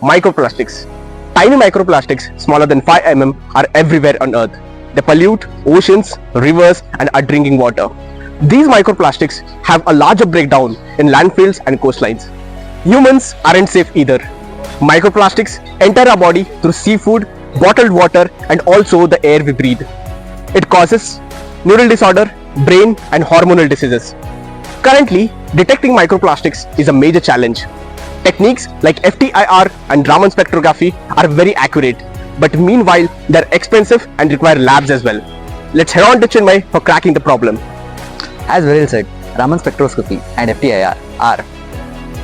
Microplastics. Tiny microplastics smaller than 5 mm are everywhere on Earth. They pollute oceans, rivers, and our drinking water. These microplastics have a larger breakdown in landfills and coastlines. Humans aren't safe either. Microplastics enter our body through seafood, bottled water, and also the air we breathe. It causes neural disorder, brain, and hormonal diseases. Currently, detecting microplastics is a major challenge. Techniques like FTIR and Raman spectrography are very accurate, but meanwhile, they're expensive and require labs as well. Let's head on to Chinmay for cracking the problem. As Viral said, Raman spectroscopy and FTIR are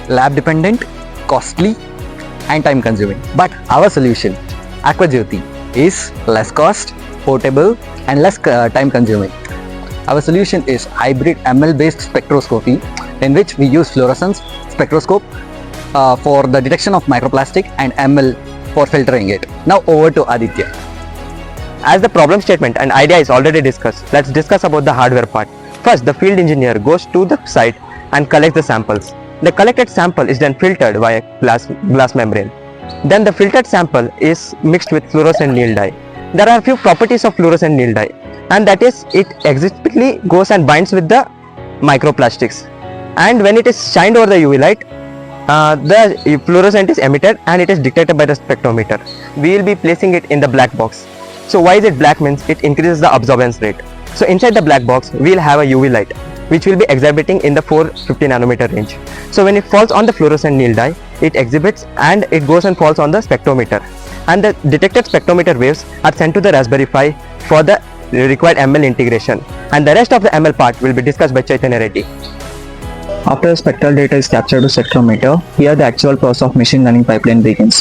lab dependent, costly, and time consuming. But our solution, Aqua Jyoti, is less cost, portable, and less time consuming. Our solution is hybrid ML based spectroscopy, in which we use fluorescence spectroscope for the detection of microplastic and ML for filtering it. Now over to Aditya. As the problem statement and idea is already discussed, let's discuss about the hardware part. First, the field engineer goes to the site and collects the samples. The collected sample is then filtered via glass membrane. Then the filtered sample is mixed with fluorescent needle dye. There are a few properties of fluorescent needle dye, and that is it exactly goes and binds with the microplastics. And when it is shined over the UV light, the fluorescent is emitted and it is detected by the spectrometer. We will be placing it in the black box. So why is it black? Means it increases the absorbance rate. So inside the black box, we will have a UV light which will be exhibiting in the 450 nanometer range. So when it falls on the fluorescent needle dye, it exhibits and it goes and falls on the spectrometer. And the detected spectrometer waves are sent to the Rasberry Pi for the required ML integration. And the rest of the ML part will be discussed by Chaitanya Reddy. After the spectral data is captured to spectrometer, here the actual process of machine learning pipeline begins.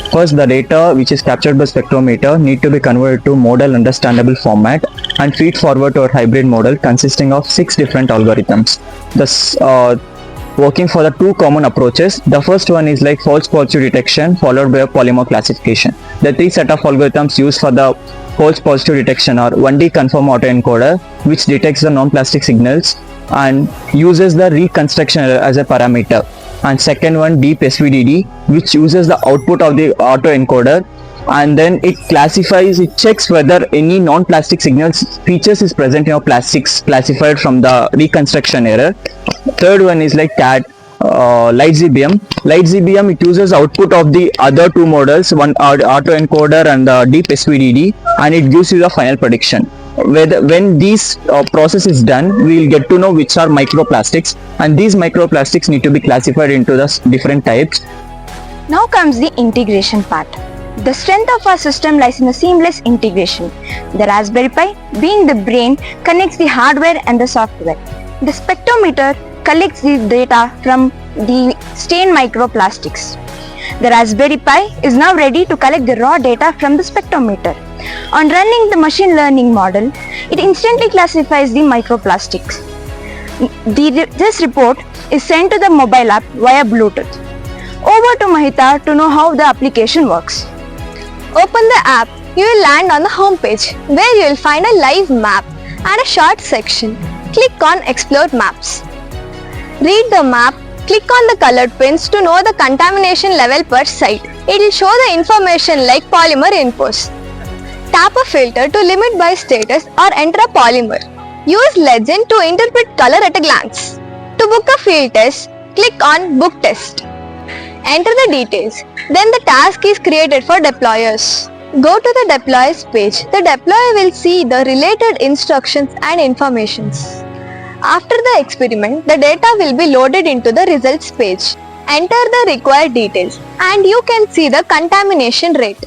First, the data which is captured by spectrometer need to be converted to model understandable format and feed forward to our hybrid model consisting of 6 different algorithms. Thus, working for the 2 common approaches. The first one is like false positive detection followed by a polymer classification. The 3 set of algorithms used for the false positive detection are 1D conform autoencoder, which detects the non-plastic signals and uses the reconstruction error as a parameter, and second one deep SVDD, which uses the output of the autoencoder and then it checks whether any non-plastic signals features is present in your plastics classified from the reconstruction error. Third one is like CAD, LightZBM. LightZBM, it uses output of the other 2 models, one autoencoder and the deep SVDD, and it gives you the final prediction. When this process is done, we will get to know which are microplastics, and these microplastics need to be classified into the different types. Now comes the integration part. The strength of our system lies in the seamless integration. The Raspberry Pi, being the brain, connects the hardware and the software. The spectrometer collects the data from the stained microplastics. The Raspberry Pi is now ready to collect the raw data from the spectrometer. On running the machine learning model, it instantly classifies the microplastics. This report is sent to the mobile app via Bluetooth. Over to Mahita to know how the application works. Open the app, you will land on the home page where you will find a live map and a short section. Click on Explore Maps. Read the map, click on the colored pins to know the contamination level per site. It will show the information like polymer inputs. Tap a filter to limit by status or enter a polymer. Use legend to interpret color at a glance. To book a field test, click on Book Test. Enter the details. Then the task is created for deployers. Go to the deployers page. The deployer will see the related instructions and informations. After the experiment, the data will be loaded into the results page. Enter the required details and you can see the contamination rate.